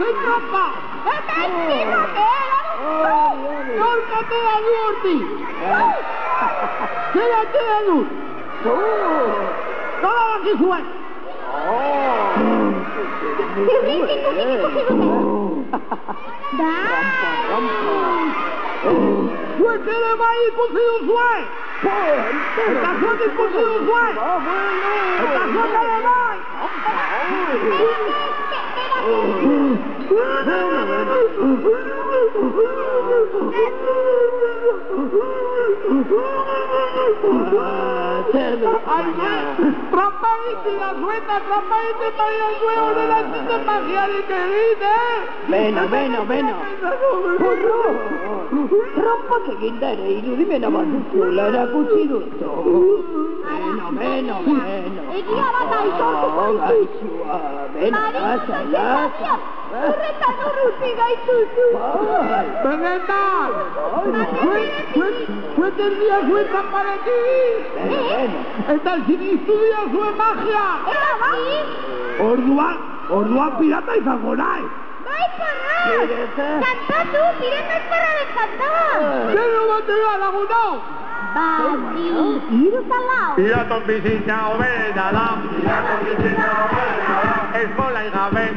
hay trampa! ¡Córtate la luz, Ortiz! ¡Quédate la luz! ¡No la vas a suar! ¡Suerte de maíz cocido suave! ¡Esta suerte es cocido suave! ¡Esta suerte de maíz! ¡Trampadita la suelta! ¡Trampadita para el huevo de la cita espacial y que grite! Beno. Trampa que gindare irudi bena bazuzuela erakutsi duzu. Beno. Egia bat aitortu zaizu. Gaizua, beno, lasa. Horretan urruti gaituzu. ¡Benetan! ¡Suerte el día su para ti! Beno. ¡Eta el siniestro día su magia! Eta bai? Orduan pirata izango nahi! Bai, Parras! Kantatu, pirata parraren kanta! Zero batera lagunau! Badi, hiru eta lau! Piraton bizitza hobena da, eskola igaben,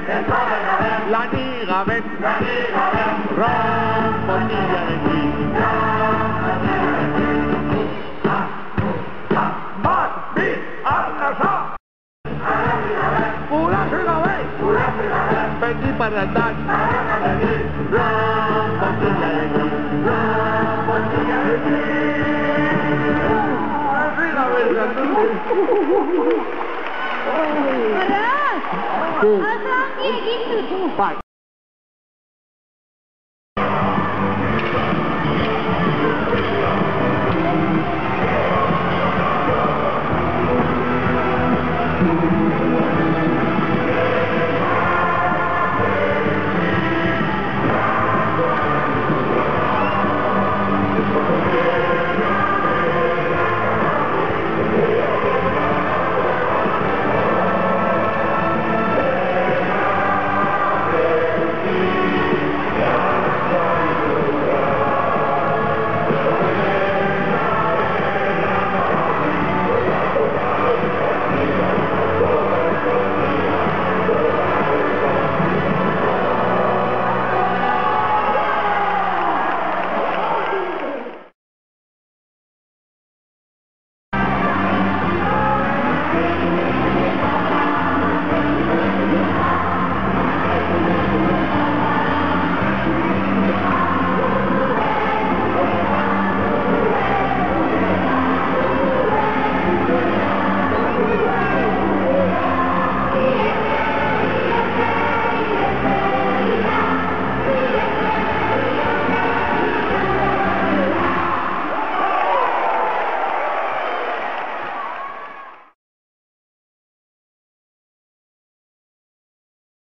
lani gaben, ronbotillarekin. Bat, bi, alkasa! Guraso gabe, beti parrandan, ronbotillarekin. Parras! Oso ongi egin duzu! Bai,